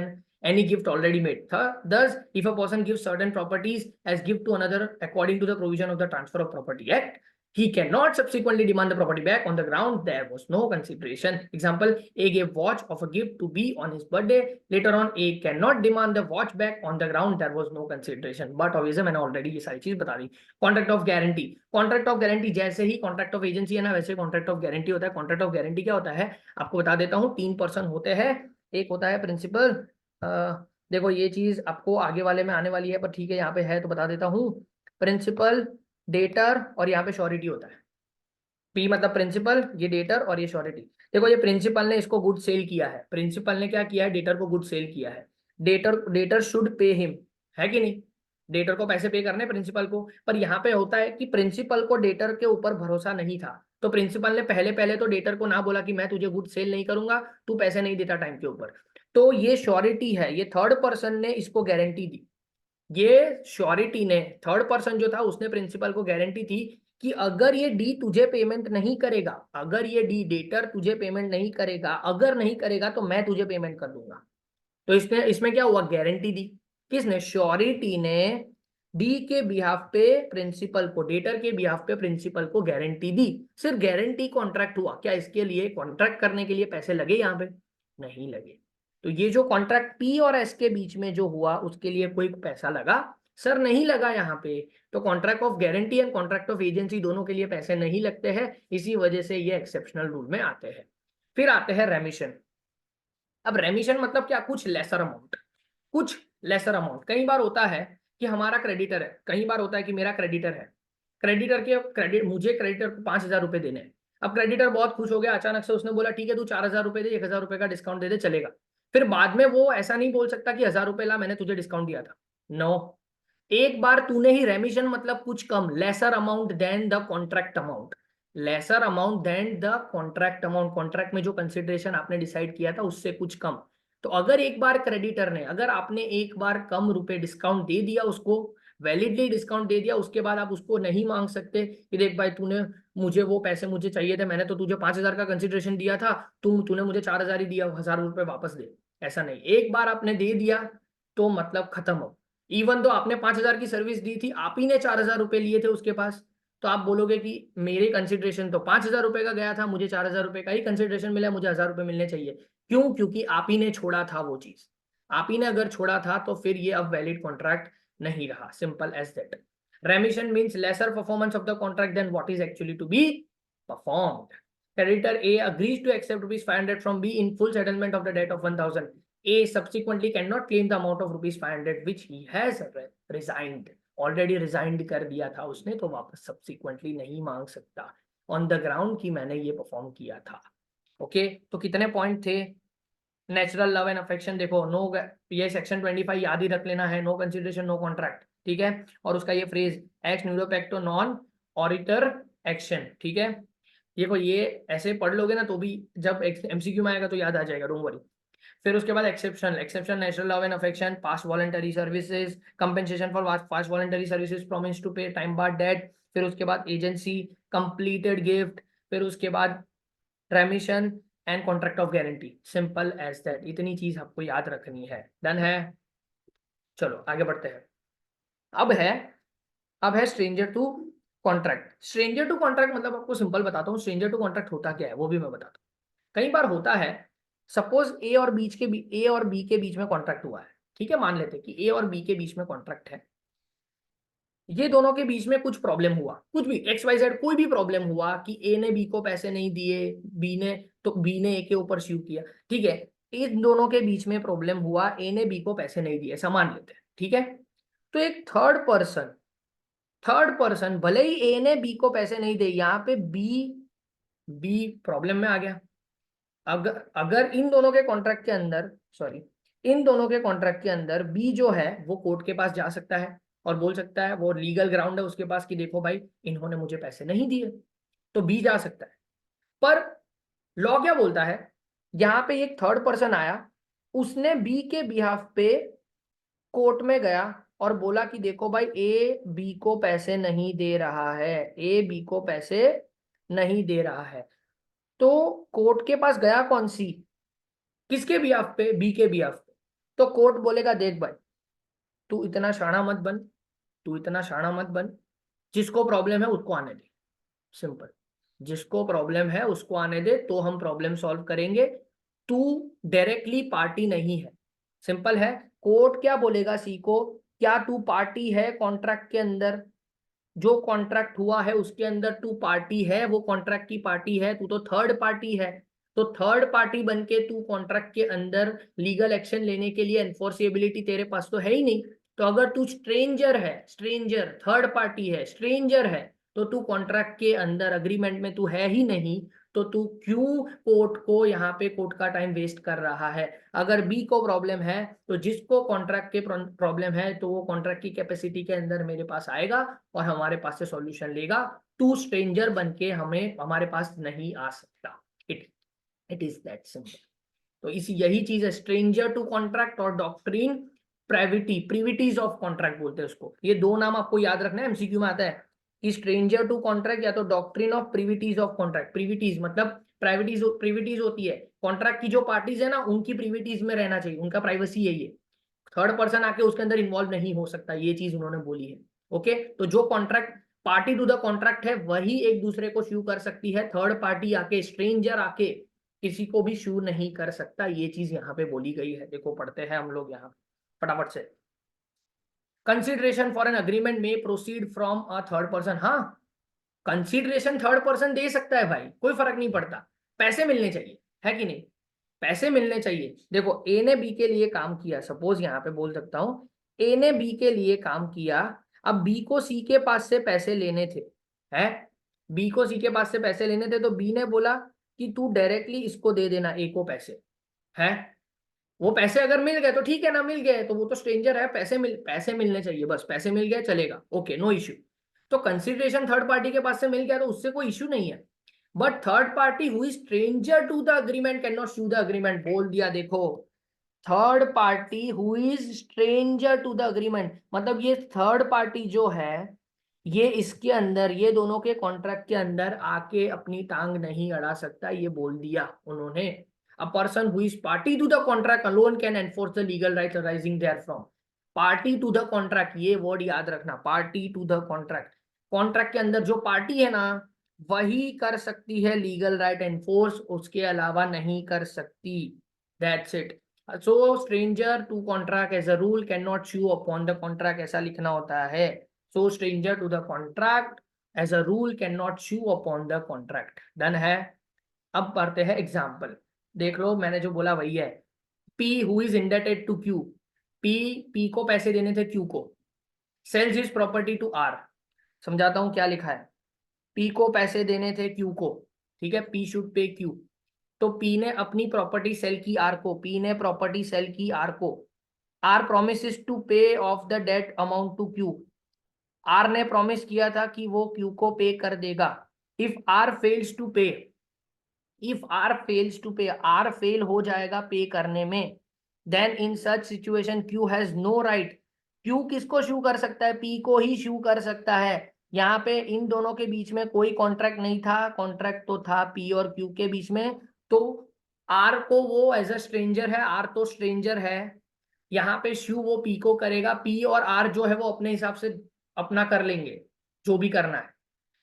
any gift already made. Thus, if a person gives certain properties as gift to another according to the provision of the Transfer of Property Act, he cannot subsequently demand the property back on the ground there was no consideration. Example, A gave watch of a gift to B on his birthday. Later on, A cannot demand the watch back on the ground there was no consideration. But obviously, मैंने already ये सारी चीज बता दी। Contract of guarantee, contract of guarantee जैसे ही contract of agency है ना, वैसे कॉन्ट्रैक्ट ऑफ गारंटी होता है। कॉन्ट्रैक्ट ऑफ गारंटी क्या होता है आपको बता देता हूँ, 3 पर्सन होते हैं, एक होता है प्रिंसिपल, देखो ये चीज आपको आगे वाले में आने वाली है पर ठीक है यहाँ पे है तो बता देता हूँ, प्रिंसिपल, डेटर और यहाँ पे श्योरिटी होता है। पी मतलब प्रिंसिपल, ये डेटर और ये श्योरिटी। देखो ये प्रिंसिपल ने इसको गुड सेल किया है, प्रिंसिपल ने क्या किया है, डेटर को गुड सेल किया है, डेटर शुड पे हिम, है कि नहीं, डेटर को पैसे पे करने प्रिंसिपल को। पर यहाँ पे होता है कि प्रिंसिपल को डेटर के ऊपर भरोसा नहीं था, तो प्रिंसिपल ने पहले पहले तो डेटर को ना बोला कि मैं तुझे गुड सेल नहीं करूंगा, तू पैसे नहीं देता टाइम के ऊपर, तो ये श्योरिटी है, ये थर्ड पर्सन ने इसको गारंटी दी। ये श्योरिटी ने, थर्ड पर्सन जो था उसने प्रिंसिपल को गारंटी थी कि अगर ये डी तुझे पेमेंट नहीं करेगा, अगर ये डी डेटर तुझे पेमेंट नहीं करेगा, अगर नहीं करेगा तो मैं तुझे पेमेंट कर दूंगा। तो इसने, इसमें क्या हुआ, गारंटी दी, किसने, श्योरिटी ने डी के बिहाफ पे प्रिंसिपल को, डेटर के बिहाफ पे प्रिंसिपल को गारंटी दी। सिर्फ गारंटी कॉन्ट्रैक्ट हुआ, क्या इसके लिए कॉन्ट्रैक्ट करने के लिए पैसे लगे यहाँ पे, नहीं लगे। तो ये जो कॉन्ट्रैक्ट पी और एस के बीच में जो हुआ उसके लिए कोई पैसा लगा, सर नहीं लगा यहाँ पे। तो contract of guarantee and contract of agency दोनों के लिए पैसे नहीं लगते हैं, इसी वजह से ये एक्सेप्शनल रूल में आते हैं। फिर आते हैं रेमिशन। अब रेमिशन मतलब क्या, कुछ लेसर अमाउंट, कुछ लेसर अमाउंट। कई बार होता है कि हमारा क्रेडिटर है, कई बार होता है कि मेरा क्रेडिटर है, क्रेडिटर के क्रेडिट, मुझे क्रेडिटर को 5,000 रुपए देने हैं। अब क्रेडिटर बहुत खुश हो गया, अचानक से उसने बोला ठीक है तू 4,000 रुपए दे, 1,000 रुपए का डिस्काउंट दे दे चलेगा। फिर बाद में वो ऐसा नहीं बोल सकता कि 1,000 रुपए ला मैंने तुझे डिस्काउंट दिया था, नो। एक बार तूने ही रेमिशन मतलब कुछ कम, lesser amount than the contract amount, lesser amount than the contract amount, contract में जो कंसिडरेशन आपने डिसाइड किया था उससे कुछ कम। तो अगर एक बार क्रेडिटर ने, अगर आपने एक बार कम रुपए डिस्काउंट दे दिया उसको, वैलिडली डिस्काउंट दे दिया, उसके बाद आप उसको नहीं मांग सकते कि देख भाई तूने मुझे वो पैसे मुझे चाहिए थे, मैंने तो तुझे 5,000 का कंसिडरेशन दिया था, तूने मुझे 4,000 ही दिया, 1,000 रुपए वापस दे। ऐसा नहीं, एक बार आपने दे दिया तो मतलब खत्म हो। इवन तो आपने 5,000 की सर्विस दी थी, आप ही ने 4,000 रुपए लिए थे उसके पास, तो आप बोलोगे कि मेरे कंसिडरेशन तो 5,000 रुपए का गया था, मुझे 4,000 रुपए का ही कंसिडरेशन मिला, मुझे 1,000 रुपए मिलने चाहिए। क्यों, क्योंकि आप ही ने छोड़ा था वो चीज, आप ही ने अगर छोड़ा था तो फिर ये अब वैलिड कॉन्ट्रैक्ट नहीं रहा, simple as that. Remission means lesser performance of the contract than what is actually to be performed. Creditor A agrees to accept rupees 500 from B in full settlement of the debt of 1000. A subsequently cannot claim the amount of rupees 500 which he has resigned. Already resigned कर दिया था उसने, तो वापस subsequently नहीं मांग सकता on the ground कि मैंने ये perform किया था. ओके तो कितने पॉइंट थे? नेचुरल लव एंड अफेक्शन देखो, नो, ये सेक्शन 25 याद ही रख लेना है, नो कंसिडरेशन नो कॉन्ट्रैक्ट, ठीक है. और उसका ये phrase ex nudo pacto non ऑरिटर action, ठीक है. देखो ये ऐसे पढ़ लोगे ना तो भी जब एमसीक्यू में आएगा तो याद आ जाएगा, डोंट वरी. फिर उसके बाद exception, natural love and affection, past voluntary services, compensation for past voluntary services, promise to pay, time bar debt. फिर उसके बाद एजेंसी, कंप्लीटेड गिफ्ट. फिर उसके बाद remission and contract of guarantee. Simple as that, इतनी चीज आपको याद रखनी है. डन है. चलो आगे बढ़ते हैं. अब है stranger to contract. Stranger to contract मतलब आपको सिंपल बताता हूँ, स्ट्रेंजर टू कॉन्ट्रैक्ट होता क्या है वो भी मैं बताता हूँ. कई बार होता है, सपोज ए और बी के बीच में कॉन्ट्रैक्ट हुआ है, ठीक है. मान लेते कि ए और बी के बीच में कॉन्ट्रैक्ट है. ये दोनों के बीच में कुछ प्रॉब्लम हुआ, कुछ भी XYZ कोई भी प्रॉब्लम हुआ कि ए ने बी को पैसे नहीं दिए, बी ने ए के ऊपर स्यू किया, ठीक है. इन दोनों के बीच में प्रॉब्लम हुआ, ए ने बी को पैसे नहीं दिए, सामान लेते हैं, ठीक है. तो एक थर्ड पर्सन भले ही ए ने बी को पैसे नहीं दिए, यहाँ पे बी प्रॉब्लम में आ गया. अगर इन दोनों के कॉन्ट्रैक्ट के अंदर बी जो है वो कोर्ट के पास जा सकता है और बोल सकता है, वो लीगल ग्राउंड है उसके पास कि देखो भाई इन्होंने मुझे पैसे नहीं दिए, तो बी जा सकता है. पर लॉ क्या बोलता है, यहाँ पे एक थर्ड पर्सन आया, उसने बी के बिहाफ पे कोर्ट में गया और बोला कि देखो भाई ए बी को पैसे नहीं दे रहा है, तो कोर्ट के पास गया कौन सी, किसके बिहाफ पे, बी के बिहाफ पे. तो कोर्ट बोलेगा देख भाई तू इतना शाना मत बन, जिसको प्रॉब्लम है उसको आने दे. सिंपल, जिसको प्रॉब्लम है उसको आने दे, तो हम प्रॉब्लम सॉल्व करेंगे. तू डायरेक्टली पार्टी नहीं है. सिंपल है. कोर्ट क्या बोलेगा सी को, क्या तू पार्टी है कॉन्ट्रैक्ट के अंदर, जो कॉन्ट्रैक्ट हुआ है उसके अंदर तू पार्टी है, वो कॉन्ट्रैक्ट की पार्टी है, तू तो थर्ड पार्टी है. तो थर्ड पार्टी बनके तू कॉन्ट्रैक्ट के अंदर लीगल एक्शन लेने के लिए एनफोर्सेबिलिटी तेरे पास तो है ही नहीं. तो अगर तू थर्ड पार्टी है, स्ट्रेंजर है, तो तू कॉन्ट्रैक्ट के अंदर अग्रीमेंट में तू है ही नहीं, तो तू क्यों कोर्ट का टाइम वेस्ट कर रहा है. अगर बी को प्रॉब्लम है तो जिसको कॉन्ट्रैक्ट के प्रॉब्लम है तो वो कॉन्ट्रैक्ट की कैपेसिटी के अंदर मेरे पास आएगा और हमारे पास से सॉल्यूशन लेगा. तू स्ट्रेंजर बनके हमारे पास नहीं आ सकता. It is that simple. तो यही चीज है स्ट्रेंजर टू कॉन्ट्रैक्ट और डॉक्ट्रिन प्रिविटीज ऑफ कॉन्ट्रैक्ट बोलते हैं उसको. ये दो नाम आपको याद रखना है, एमसीक्यू में आता है कि स्ट्रेंजर टू कॉन्ट्रैक्ट या तो डॉक्ट्रिन ऑफ प्रिविटीज ऑफ कॉन्ट्रैक्ट. प्रिविटीज मतलब प्रिविटीज होती है कॉन्ट्रैक्ट की जो पार्टीज है ना, उनकी प्रिविटीज में रहना चाहिए, उनका प्राइवेसी है. ये थर्ड पर्सन आके उसके अंदर इन्वॉल्व नहीं हो सकता, ये चीज उन्होंने बोली है. ओके, तो जो contract party to the contract है वही एक दूसरे को श्यू कर सकती है. थर्ड पार्टी आके, स्ट्रेंजर आके किसी को भी श्यू नहीं कर सकता. ये चीज यहाँ पे बोली गई है. देखो पढ़ते हैं हम लोग यहाँ फटाफट से. कंसिडरेशन फॉर एन अग्रीमेंट में proceed from a third person. हाँ, कंसिडरेशन थर्ड पर्सन दे सकता है भाई, कोई फर्क नहीं पड़ता. पैसे मिलने चाहिए, है कि नहीं, पैसे मिलने चाहिए. देखो ए ने बी के लिए काम किया, सपोज यहाँ पे बोल सकता हूँ ए ने बी के लिए काम किया. अब बी को सी के पास से पैसे लेने थे, है, बी को सी के पास से पैसे लेने थे, तो बी ने बोला कि तू डायरेक्टली इसको दे देना ए को पैसे, है. वो पैसे अगर मिल गए तो ठीक है, ना मिल गए तो वो तो स्ट्रेंजर है. पैसे मिलने चाहिए, बस पैसे मिल गए चलेगा, ओके, नो इश्यू. तो कंसिडरेशन थर्ड पार्टी के पास से मिल गया तो उससे कोई इश्यू नहीं है. But third party who is stranger to the agreement can not sue the agreement. बोल दिया देखो, third party who is stranger to the agreement मतलब ये थर्ड पार्टी जो है, ये इसके अंदर, ये दोनों के कॉन्ट्रैक्ट के अंदर आके अपनी टांग नहीं अड़ा सकता. ये बोल दिया उन्होंने. A person who is party to the contract alone can enforce the legal rights arising therefrom. Party to the contract, ये वर्ड याद रखना, party to the contract. Contract के अंदर जो पार्टी है ना, वही कर सकती है लीगल राइट एनफोर्स, उसके अलावा नहीं कर सकती. That's it. So stranger to contract as a rule can not sue upon the contract, ऐसा लिखना होता है. So stranger to the contract as a rule can not sue upon the contract. Done है। अब पढ़ते हैं एग्जाम्पल। देख लो मैंने जो बोला वही है। P who is indebted to Q, P को पैसे देने थे क्यू को, sells his property to R. समझाता हूं क्या लिखा है। पी को पैसे देने थे क्यू को, ठीक है, पी शुड पे क्यू। तो पी ने अपनी प्रॉपर्टी सेल की आर को, पी ने प्रॉपर्टी सेल की आर को। R promises to pay off the debt amount to Q, R ने प्रॉमिस किया था कि वो क्यू को पे कर देगा। If R fails to pay, if R fails to pay, R fail हो जाएगा पे करने में, then in such situation Q has no right. Q किसको शू कर सकता है? पी को ही शू कर सकता है। यहाँ पे इन दोनों के बीच में कोई कॉन्ट्रैक्ट नहीं था, कॉन्ट्रैक्ट तो था पी और क्यू के बीच में। तो आर को वो एज अ स्ट्रेंजर है, आर तो स्ट्रेंजर है, यहाँ पे शू वो पी को करेगा, पी और आर जो है वो अपने हिसाब से अपना कर लेंगे जो भी करना है।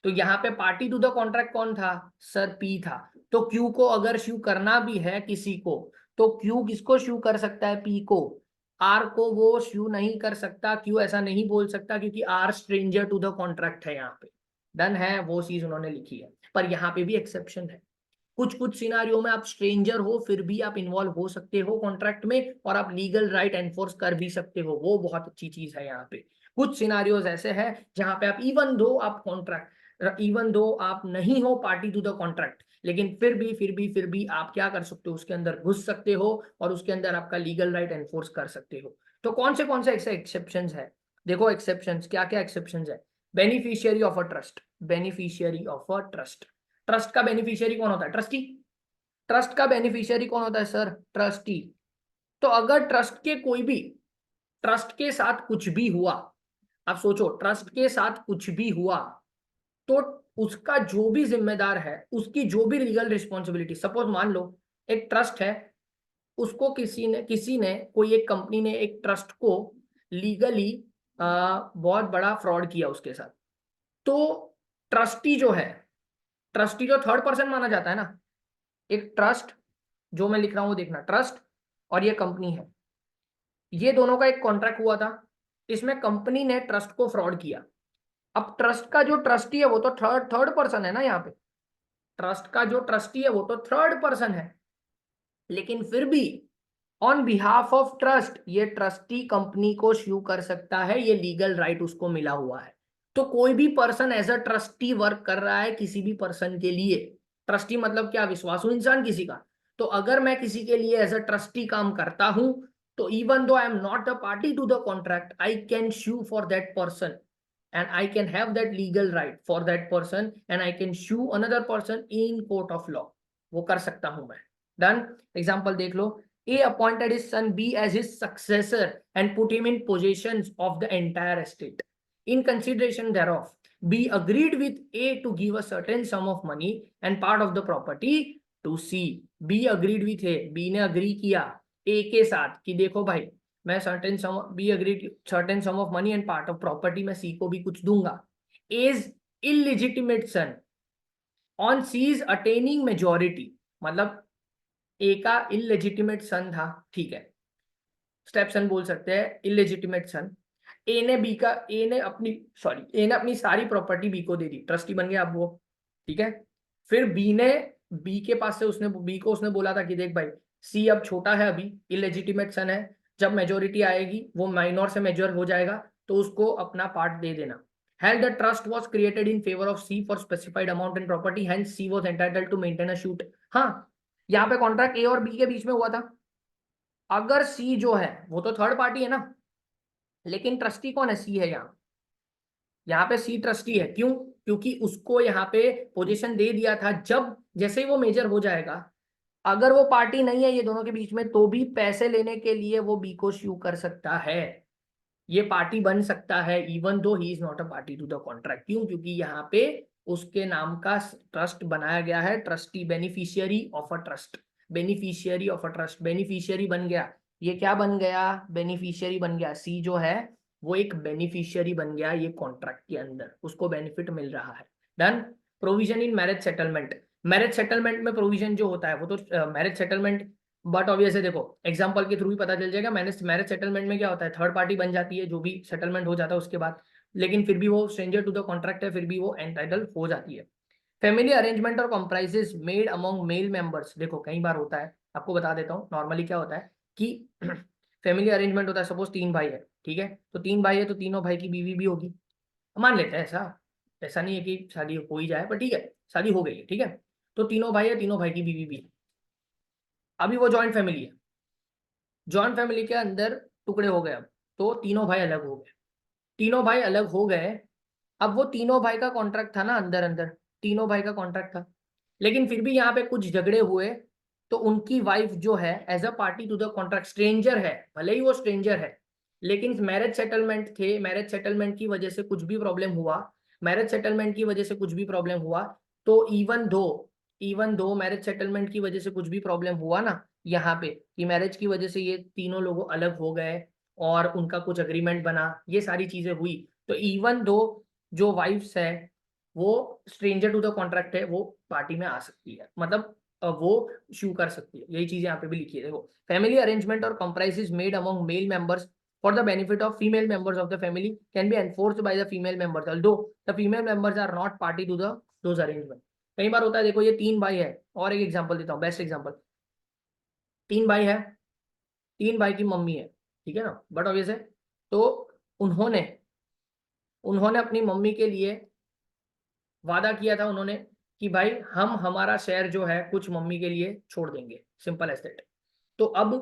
तो यहाँ पे पार्टी टू द कॉन्ट्रैक्ट कौन था? सर पी था। तो क्यू को अगर शू करना भी है किसी को, तो क्यू किसको शू कर सकता है? पी को। आर को वो शू नहीं कर सकता, क्यू ऐसा नहीं बोल सकता क्योंकि R stranger to the contract है यहाँ पे। डन है, वो चीज उन्होंने लिखी है। पर यहाँ पे भी एक्सेप्शन है। कुछ कुछ सिनारियो में आप स्ट्रेंजर हो फिर भी आप इन्वॉल्व हो सकते हो कॉन्ट्रैक्ट में, और आप लीगल राइट एनफोर्स कर भी सकते हो, वो बहुत अच्छी चीज है यहाँ पे। कुछ सिनारियोज ऐसे हैं जहां पे आप इवन दो आप नहीं हो पार्टी टू द कॉन्ट्रैक्ट, लेकिन फिर भी आप क्या कर सकते हो? उसके अंदर घुस सकते हो और उसके अंदर आपका लीगल राइट एनफोर्स कर सकते हो। तो कौन से ऐसे एक्सेप्शंस है? देखो एक्सेप्शंस क्या क्या एक्सेप्शंस है। Beneficiary of a trust, beneficiary of a trust. Trust का बेनिफिशियरी कौन होता है? ट्रस्टी। ट्रस्ट का बेनिफिशियरी कौन होता है सर? ट्रस्टी। तो अगर ट्रस्ट के साथ कुछ भी हुआ, आप सोचो ट्रस्ट के साथ कुछ भी हुआ, तो उसका जो भी जिम्मेदार है, उसकी जो भी लीगल रिस्पॉन्सिबिलिटी, सपोज मान लो एक ट्रस्ट है, उसको किसी ने कोई एक कंपनी ने एक ट्रस्ट को लीगली बहुत बड़ा फ्रॉड किया उसके साथ, तो ट्रस्टी जो है, ट्रस्टी जो थर्ड पर्सन माना जाता है ना, एक ट्रस्ट जो मैं लिख रहा हूं वो देखना, ट्रस्ट और ये कंपनी है, ये दोनों का एक कॉन्ट्रैक्ट हुआ था, इसमें कंपनी ने ट्रस्ट को फ्रॉड किया। अब ट्रस्ट का जो ट्रस्टी है वो तो थर्ड पर्सन है ना, यहाँ पे ट्रस्ट का जो ट्रस्टी है वो तो थर्ड पर्सन है, लेकिन फिर भी ऑन बिहाफ ऑफ ट्रस्ट ये ट्रस्टी कंपनी को श्यू कर सकता है, ये लीगल राइट उसको मिला हुआ है। तो कोई भी person as a trustee work कर रहा है किसी भी पर्सन के लिए, ट्रस्टी मतलब क्या? विश्वासु इंसान किसी का। तो अगर मैं किसी के लिए एज अ ट्रस्टी काम करता हूं, तो even though I am not a party to the contract, I can sue for that person and I can have that legal right for that person and I can sue another person in court of law, वो कर सकता हूं मैं। Done. Example देख लो। A appointed his son B as his successor and put him in possession of the entire estate. In consideration thereof, B agreed with A to give a certain sum of money and part of the property to C. B agreed with A, B ने agree किया A के साथ कि देखो भाई मैं certain sum of money and part of property में C को भी कुछ दूंगा। Is illegitimate son on C's attaining majority, मतलब ए का इलेजिटिमेट सन था, ठीक है, स्टेप सन बोल सकते हैं, इलेजिटिमेट सन। ए ने अपनी सारी प्रॉपर्टी बी को दे दी, ट्रस्टी बन गया अब वो, ठीक है। फिर बी के पास से बी को उसने बोला था कि देख भाई सी अब छोटा है, अभी इलेजिटिमेट सन है, जब मेजोरिटी आएगी वो माइनर से मेजर हो जाएगा, तो उसको अपना पार्ट दे देना। Hence the trust was created in favor of C for specified amount in property, hence C was entitled to maintain a suit। हाँ, यहाँ पे कॉन्ट्रैक्ट ए और बी के बीच में हुआ था। अगर सी जो है वो तो थर्ड पार्टी है ना, लेकिन ट्रस्टी कौन है? सी है यहाँ पे सी ट्रस्टी है। क्यों? क्योंकि उसको यहाँ पे पोजीशन दे दिया था, जब जैसे ही वो मेजर हो जाएगा, अगर वो पार्टी नहीं है ये दोनों के बीच में, तो भी पैसे लेने के लिए वो बी को श्यू कर सकता है, ये पार्टी बन सकता है even though he is not a party to the contract. क्यों? क्योंकि यहाँ पे उसके नाम का ट्रस्ट बनाया गया है, trustee, beneficiary of a trust, beneficiary of a trust, beneficiary बन गया। ये क्या बन गया? बेनिफिशियरी बन गया। सी जो है वो एक बेनिफिशियरी बन गया ये कॉन्ट्रैक्ट के अंदर, उसको बेनिफिट मिल रहा है। Done. Provision in marriage settlement, marriage settlement में प्रोविजन जो होता है वो तो मैरिज सेटलमेंट, बट ऑब्वियस है, देखो एग्जांपल के थ्रू ही पता चल जाएगा। मैरिज सेटलमेंट में क्या होता है, थर्ड पार्टी बन जाती है, जो भी सेटलमेंट हो जाता है उसके बाद लेकिन फिर भी वो स्ट्रेंजर टू द कॉन्ट्रैक्ट है, फिर भी वो एंटाइटल हो जाती है। फैमिली अरेंजमेंट और compromises made among male members, देखो कई बार होता है, आपको बता देता हूँ नॉर्मली क्या होता है कि फैमिली अरेंजमेंट होता है, सपोज 3 भाई है, ठीक है, तो 3 भाई है तो तीनों भाई की बीवी भी होगी, मान लेते हैं ऐसा, ऐसा नहीं है कि शादी हो ही जाए, पर ठीक है शादी हो गई है, ठीक है, तो तीनों भाई है, तीनों भाई की बीवी भी है। अभी वो जॉइंट फैमिली है, जॉइंट फैमिली के अंदर टुकड़े हो गए, अब तो तीनों भाई अलग हो गए, तीनों भाई अलग हो गए। अब वो तीनों भाई का कॉन्ट्रैक्ट था ना, अंदर अंदर तीनों भाई का कॉन्ट्रैक्ट था, लेकिन फिर भी यहाँ पे कुछ झगड़े हुए, तो उनकी वाइफ जो है as a party to the contract stranger है, भले ही वो स्ट्रेंजर है, लेकिन मैरिज सेटलमेंट थे, मैरिज सेटलमेंट की वजह से कुछ भी प्रॉब्लम हुआ, मैरिज सेटलमेंट की वजह से कुछ भी प्रॉब्लम हुआ, तो इवन दो मैरिज सेटलमेंट की वजह से कुछ भी प्रॉब्लम हुआ ना, यहाँ पे कि मैरिज की वजह से ये तीनों लोग अलग हो गए और उनका कुछ अग्रीमेंट बना, ये सारी चीजें हुई, तो इवन दो जो वाइफ्स है वो स्ट्रेंजर टू द कॉन्ट्रैक्ट है, वो पार्टी में आ सकती है, मतलब वो शू कर सकती है, यही चीजें यहाँ पे भी लिखी है। देखो, फैमिली अरेंजमेंट और compromises made among male members for the benefit of female members of the family can be enforced by the female members although the female members are not party to the those arrangement. कई बार होता है, देखो ये 3 भाई है, और एक एग्जांपल देता हूँ, बेस्ट एग्जांपल, 3 भाई है, 3 भाई की मम्मी है, ठीक है ना, बट ऑब्वियस है, तो उन्होंने उन्होंने अपनी मम्मी के लिए वादा किया था उन्होंने कि भाई हम हमारा शेयर जो है कुछ मम्मी के लिए छोड़ देंगे, सिंपल एज दैट। तो अब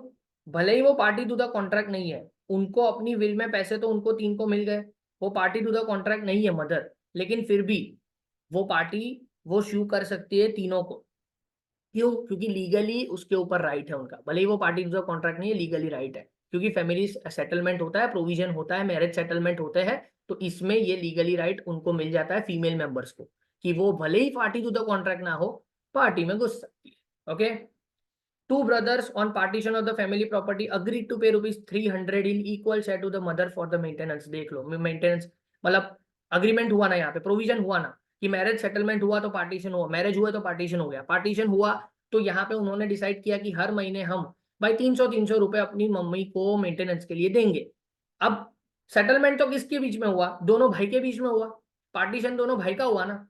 भले ही वो पार्टी टू द कॉन्ट्रैक्ट नहीं है, उनको अपनी विल में पैसे तो उनको 3 को मिल गए, वो पार्टी टू द कॉन्ट्रैक्ट नहीं है मदर, लेकिन फिर भी वो पार्टी वो शू कर सकती है तीनों को। क्यों? क्योंकि लीगली उसके ऊपर राइट है उनका, भले ही वो पार्टी टू द कॉन्ट्रैक्ट नहीं है, लीगली राइट है, क्योंकि फैमिली सेटलमेंट होता है, प्रोविजन होता है, मैरिज सेटलमेंट होते हैं, तो इसमें ये लीगली राइट उनको मिल जाता है फीमेल मेंबर्स को, कि वो भले ही पार्टी टू द कॉन्ट्रैक्ट ना हो, पार्टी में घुस सकती है। Okay, two brothers on partition of the family property agree to pay ₹300 in equal share to the mother for the maintenance. देख लो, मेंटेनेंस मतलब अग्रीमेंट हुआ ना, यहाँ पे प्रोविजन हुआ ना कि मैरिज सेटलमेंट हुआ तो पार्टीशन हुआ, मैरिज हुआ तो पार्टीशन हो गया, पार्टीशन हुआ तो यहाँ पे उन्होंने डिसाइड किया कि हर महीने हम भाई 300 रुपए अपनी मम्मी को मेंटेनेंस के लिए देंगे। अब सेटलमेंट तो किसके बीच में हुआ? दोनों भाई के बीच में हुआ, पार्टीशन दोनों भाई का हुआ ना,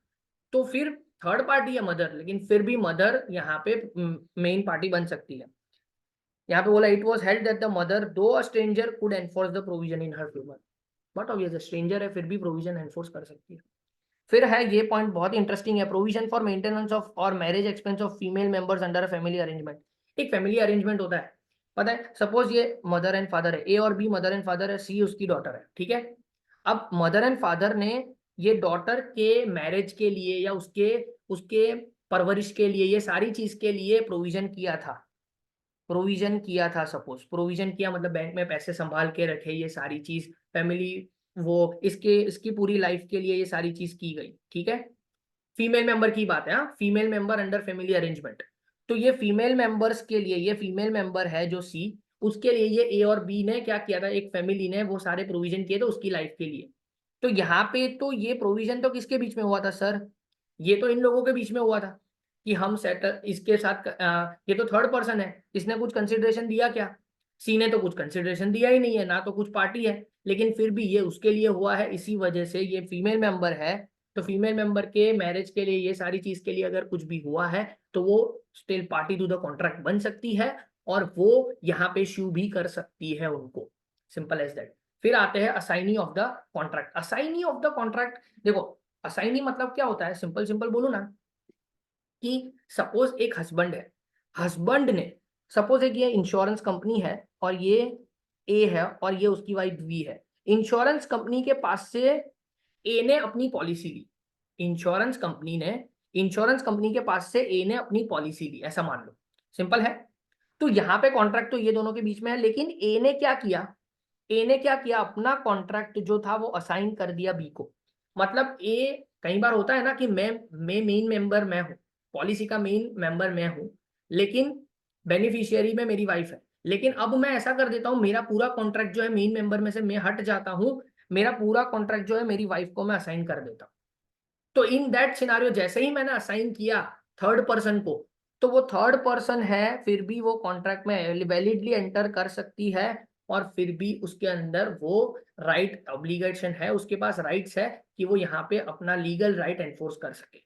तो फिर थर्ड पार्टी है मदर, लेकिन फिर भी मदर यहाँ पे मेन पार्टी बन सकती है। यहाँ पे बोला it was held that the mother though a stranger could enforce the provision in her favour, but obviously stranger है फिर भी प्रोविजन एनफोर्स कर सकती है। फिर है ये पॉइंट बहुत इंटरेस्टिंग है, प्रोविजन फॉर मेंटेनेंस ऑफ और marriage expense of female members under a family arrangement. एक फैमिली अरेंजमेंट होता है, पता है, सपोज ये मदर एंड फादर है, ए और बी मदर एंड फादर है, सी उसकी डॉटर है, ठीक है। अब मदर एंड फादर ने ये डॉटर के मैरिज के लिए या उसके उसके परवरिश के लिए, ये सारी चीज के लिए प्रोविजन किया था, प्रोविजन किया था, सपोज प्रोविजन किया मतलब बैंक में पैसे संभाल के रखे, ये सारी चीज फैमिली वो इसकी पूरी लाइफ के लिए ये सारी चीज की गई, ठीक है। फीमेल मेंबर की बात है, हाँ, female member under family arrangement, तो ये फीमेल मेंबर्स के लिए, ये फीमेल मेंबर है जो सी, उसके लिए ये ए और बी ने क्या किया था, एक फैमिली ने वो सारे प्रोविजन किए थे उसकी लाइफ के लिए। तो यहाँ पे तो ये प्रोविजन तो किसके बीच में हुआ था सर? ये तो इन लोगों के बीच में हुआ था कि हम सेट इसके साथ ये तो थर्ड पर्सन है, इसने कुछ कंसिडरेशन दिया क्या? सी ने तो कुछ कंसिडरेशन दिया ही नहीं है ना, तो कुछ पार्टी है, लेकिन फिर भी ये उसके लिए हुआ है, इसी वजह से ये फीमेल मेंबर है, तो फीमेल मेंबर के मैरिज के लिए ये सारी चीज के लिए अगर कुछ भी हुआ है तो वो still party to the contract बन सकती है, और वो यहाँ पे शू भी कर सकती है उनको, सिंपल एज दैट। फिर आते हैं assignee of the contract. Assignee of the contract, देखो असाइनी मतलब क्या होता है, सिंपल सिंपल बोलू ना, कि सपोज एक हस्बैंड है, हस्बैंड ने सपोज एक ये इंश्योरेंस कंपनी है और ये ए है और ये उसकी वाइफ बी है, इंश्योरेंस कंपनी के पास से ए ने अपनी पॉलिसी ली, इंश्योरेंस कंपनी ने, इंश्योरेंस कंपनी के पास से ए ने अपनी पॉलिसी ली, ऐसा मान लो, सिंपल है। तो यहाँ पे कॉन्ट्रैक्ट तो ये दोनों के बीच में है, लेकिन ए ने क्या किया, ए ने क्या किया, अपना कॉन्ट्रैक्ट जो था वो असाइन कर दिया बी को। मतलब ए, कई बार होता है ना कि मैं मेन मेंबर मैं हूँ, पॉलिसी का मेन मेंबर मैं हूँ, लेकिन बेनिफिशियरी में मेरी वाइफ है, लेकिन अब मैं ऐसा कर देता हूँ, मेरा पूरा कॉन्ट्रैक्ट जो है मेन मेंबर में से मैं हट जाता हूँ, मेरा पूरा कॉन्ट्रैक्ट जो है मेरी वाइफ को मैं असाइन कर देता हूँ। तो इन दैट सिनारियो जैसे ही मैंने असाइन किया थर्ड पर्सन को, तो वो थर्ड पर्सन है फिर भी वो कॉन्ट्रैक्ट में वैलिडली एंटर कर सकती है, और फिर भी उसके अंदर वो राइट ऑब्लिगेशन है, उसके पास राइट्स है कि वो यहाँ पे अपना लीगल राइट एनफोर्स कर सके,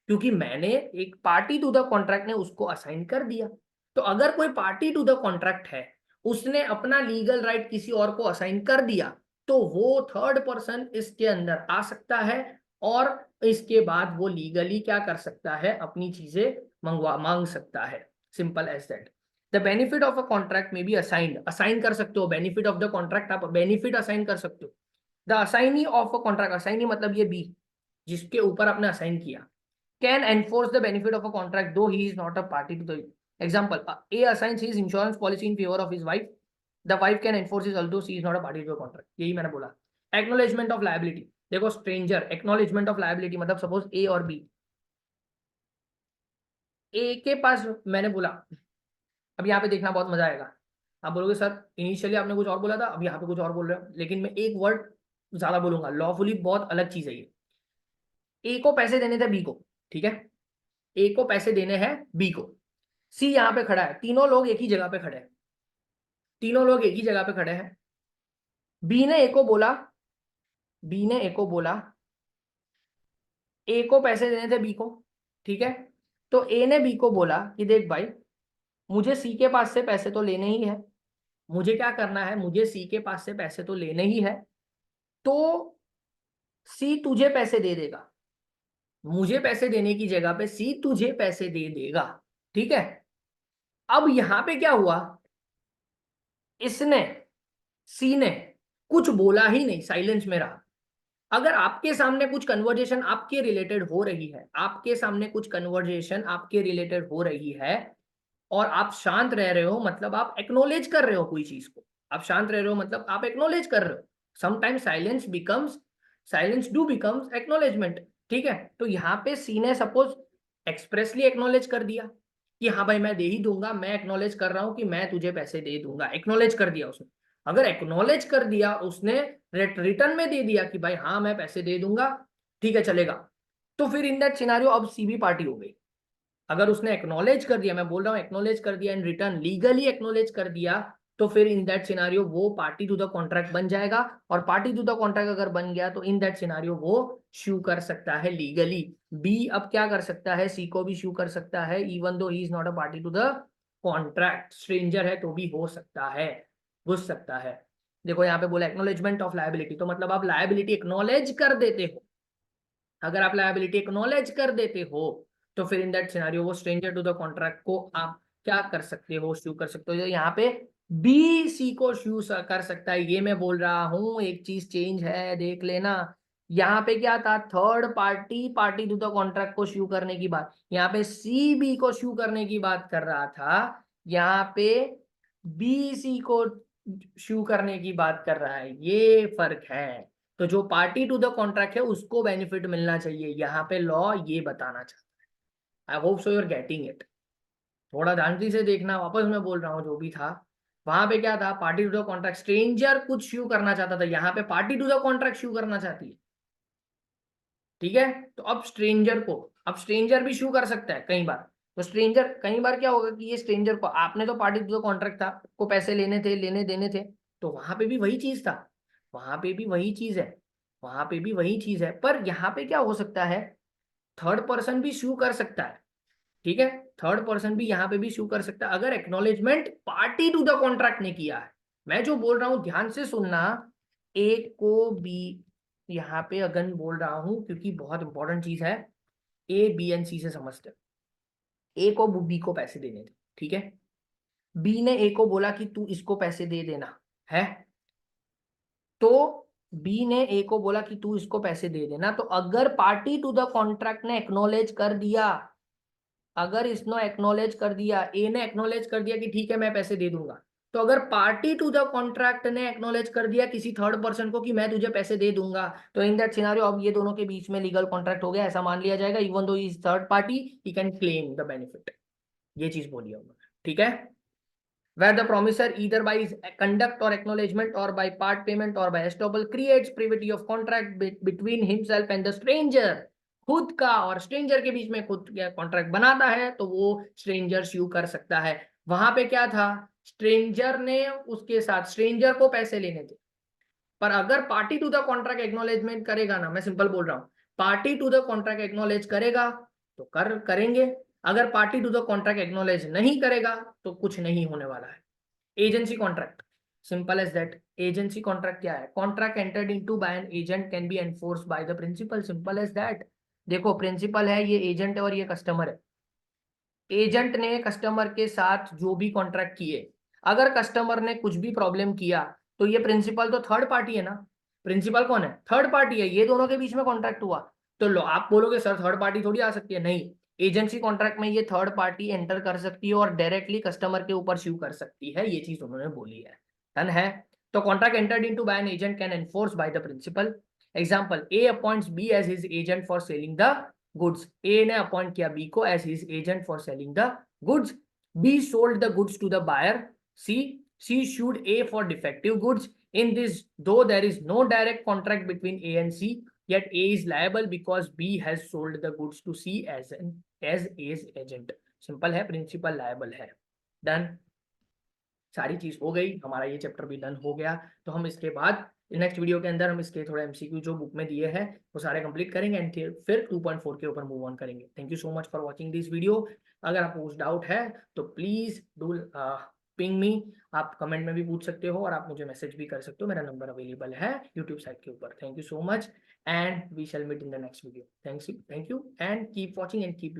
क्योंकि मैंने एक पार्टी टू द कॉन्ट्रैक्ट ने उसको असाइन कर दिया। तो अगर कोई पार्टी टू द कॉन्ट्रैक्ट है, उसने अपना लीगल राइट किसी और को असाइन कर दिया, तो वो थर्ड पर्सन इसके अंदर आ सकता है और इसके बाद वो लीगली क्या कर सकता है, अपनी चीजें मांग सकता है। Simple as that. The benefit of a contract may be assigned, assign कर सकते हो बेनिफिट ऑफ द कॉन्ट्रैक्ट, आप बेनिफिट असाइन कर सकते हो। The assignee of a contract, assignee मतलब ये बी जिसके ऊपर आपने असाइन किया, can enforce the benefit of a contract though he is not a party to the example. A assigns his insurance policy in favour of his wife, the wife can enforce his although she is not a party to the contract. यही मैंने बोला। Acknowledgement of liability, देखो stranger, acknowledgement of liability मतलब suppose A और B, ए के पास मैंने बोला, अब यहाँ पे देखना बहुत मजा आएगा। आप बोलोगे सर इनिशियली आपने कुछ और बोला था, अब यहाँ पे कुछ और बोल रहे हो, लेकिन मैं एक वर्ड ज्यादा बोलूंगा, लॉफुली बहुत अलग चीज है ये। ए को पैसे देने थे बी को, ठीक है, ए को पैसे देने हैं बी को, सी यहाँ पे खड़ा है, तीनों लोग एक ही जगह पे खड़े हैं, तीनों लोग एक ही जगह पे खड़े हैं। बी ने ए को बोला, बी ने ए को बोला ए को पैसे देने थे बी को, ठीक है। तो ए ने बी को बोला कि देख भाई, मुझे सी के पास से पैसे तो लेने ही है, मुझे क्या करना है, मुझे सी के पास से पैसे तो लेने ही है, तो सी तुझे पैसे दे देगा, मुझे पैसे देने की जगह पे सी तुझे पैसे दे देगा, ठीक है। अब यहां पे क्या हुआ, इसने, सी ने कुछ बोला ही नहीं, साइलेंस में रहा। अगर आपके सामने कुछ कन्वर्जेशन आपके रिलेटेड हो रही है, आपके सामने कुछ कन्वर्जेशन आपके रिलेटेड हो रही है और आप शांत रह रहे हो, मतलब आप एक्नोलेज कर रहे हो कोई चीज को, आप शांत रह रहे हो मतलब आप एक्नोलेज कर रहे हो। Sometimes silence becomes, silence do becomes acknowledgement, ठीक है। तो यहाँ पे सी ने सपोज एक्सप्रेसली एक्नोलेज कर दिया कि हाँ भाई मैं दे ही दूंगा, मैं एक्नोलेज कर रहा हूं कि मैं तुझे पैसे दे दूंगा, एक्नोलेज कर दिया उसने। अगर एक्नोलेज कर दिया उसने, रिटर्न में दे दिया कि भाई हाँ मैं पैसे दे दूंगा, ठीक है चलेगा, तो फिर इन दैट सिनारियो अब सी भी पार्टी हो गई। अगर उसने एक्नॉलेज कर दिया, मैं बोल रहा हूं एक्नॉलेज कर दिया, इन रिटर्न लीगली एक्नॉलेज कर दिया, तो फिर इन दैट सिनारियो वो पार्टी टू द कॉन्ट्रैक्ट बन जाएगा। और पार्टी टू द कॉन्ट्रैक्ट अगर बन गया तो इन दैट सिनारियो वो शू कर सकता है लीगली। बी अब क्या कर सकता है, सी को भी शू कर सकता है, even though he is not a party to the contract, stranger है तो भी हो सकता है, घुस सकता है। देखो यहाँ पे बोला एक्नॉलेजमेंट ऑफ लायबिलिटी, तो मतलब आप लायबिलिटी एक्नॉलेज कर देते हो। अगर आप लायबिलिटी एक्नॉलेज कर देते हो तो फिर इन दैट सिनेरियो वो स्ट्रेंजर टू द कॉन्ट्रैक्ट को आप क्या कर सकते हो, शू कर सकते हो। यहाँ पे बी सी को शू कर सकता है, ये मैं बोल रहा हूं, एक चीज चेंज है देख लेना। यहाँ पे क्या था, third party party to the contract को शू करने की बात, यहाँ पे सी बी को शू करने की बात कर रहा था, यहाँ पे बी सी को शू करने की बात कर रहा है, ये फर्क है। तो जो पार्टी टू द कॉन्ट्रैक्ट है उसको बेनिफिट मिलना चाहिए, यहाँ पे लॉ ये बताना चाहता है। I hope so you are getting it. थोड़ा ध्यान से देखना, वापस मैं बोल रहा हूँ जो भी था, वहां पे क्या था, party to the contract, stranger कुछ शू करना चाहता था, यहाँ पे party to the contract sue करना चाहती है, ठीक है। तो अब स्ट्रेंजर को, अब स्ट्रेंजर भी शू कर सकता है कई बार। तो स्ट्रेंजर कई बार क्या होगा कि ये स्ट्रेंजर को, आपने तो पार्टी टू द कॉन्ट्रैक्ट था, को पैसे लेने थे, लेने देने थे, तो वहां पे भी वही चीज था, वहां पे भी वही चीज है, वहां पे भी वही चीज है, पर यहाँ पे क्या हो सकता है, थर्ड पर्सन भी शू कर सकता है, ठीक है। थर्ड पर्सन भी यहाँ पे भी शू कर सकता है अगर acknowledgement party to the contract ने किया है। मैं जो बोल रहा हूं ध्यान से सुनना, ए को बी, यहाँ पे अगन बोल रहा हूं क्योंकि बहुत इंपॉर्टेंट चीज है, ए बी एंड सी से समझते हैं। ए को बी को पैसे देने थे, ठीक है, बी ने ए को बोला कि तू इसको पैसे दे देना है, तो बी ने ए को बोला कि तू इसको पैसे दे देना, तो अगर पार्टी टू द कॉन्ट्रैक्ट ने एक्नॉलेज कर दिया, अगर इसने एक्नॉलेज कर दिया, ए ने एक्नॉलेज कर दिया कि ठीक है मैं पैसे दे दूंगा, तो अगर पार्टी टू द कॉन्ट्रैक्ट ने एक्नॉलेज कर दिया किसी थर्ड पर्सन को कि मैं तुझे पैसे दे दूंगा, तो इन दैट सिनेरियो अब ये दोनों के बीच में लीगल कॉन्ट्रैक्ट हो गया, ऐसा मान लिया जाएगा, even though is third party he can claim the benefit. ये चीज बोली उन्होंने, ठीक है। where the promisor either by his conduct or acknowledgement or by part payment or by estoppel creates privity of contract between himself and the stranger, खुद का और stranger के बीच में खुद कॉन्ट्रैक्ट बनाता है तो वो स्ट्रेंजर स्यू कर सकता है। वहां पे क्या था, स्ट्रेंजर ने उसके साथ, स्ट्रेंजर को पैसे लेने थे, पर अगर party to the contract acknowledgement करेगा ना, मैं सिंपल बोल रहा हूं, party to the contract acknowledge करेगा तो करेंगे, अगर party to the contract acknowledge नहीं करेगा तो कुछ नहीं होने वाला है। Agency contract, simple as that. Agency contract क्या है? Contract entered into by an agent can be enforced by the principal, simple as that. देखो प्रिंसिपल है, ये एजेंट है और ये कस्टमर है। एजेंट ने कस्टमर के साथ जो भी कॉन्ट्रैक्ट किए, अगर कस्टमर ने कुछ भी प्रॉब्लम किया तो ये प्रिंसिपल तो थर्ड पार्टी है ना। प्रिंसिपल कौन है? थर्ड पार्टी है, ये दोनों के बीच में कॉन्ट्रैक्ट हुआ। तो लो आप बोलोगे सर थर्ड पार्टी थोड़ी आ सकती है, नहीं, एजेंसी कॉन्ट्रैक्ट में ये थर्ड पार्टी एंटर कर सकती है और डायरेक्टली कस्टमर के ऊपर स्यू कर सकती है, ये चीज उन्होंने बोली है। डन है। तो contract entered into by an agent can enforce by the principal. Example, A appoints B as his agent for selling the goods. A ने अपॉइंट किया बी को as his agent for selling the goods. B sold the goods to the buyer C. C sued A for defective goods. In this, though there is no direct contract between A and C, yet A is liable because B has sold the goods to C as A's agent. Simple है, principal liable है। Done, सारी चीज हो गई, हमारा ये chapter भी done हो गया। तो हम इसके बाद नेक्स्ट वीडियो के अंदर हम इसके थोड़ा एमसीक्यू जो बुक में दिए हैं वो सारे कंप्लीट करेंगे एंड फिर 2.4 के ऊपर मूव ऑन करेंगे। Thank you so much for watching this video. अगर आपको कुछ डाउट है तो प्लीज डू पिंग मी, आप कमेंट में भी पूछ सकते हो और आप मुझे मैसेज भी कर सकते हो, मेरा नंबर अवेलेबल है यूट्यूब साइट के ऊपर। Thank you so much and we shall meet in the next video. Thank you and keep watching and keep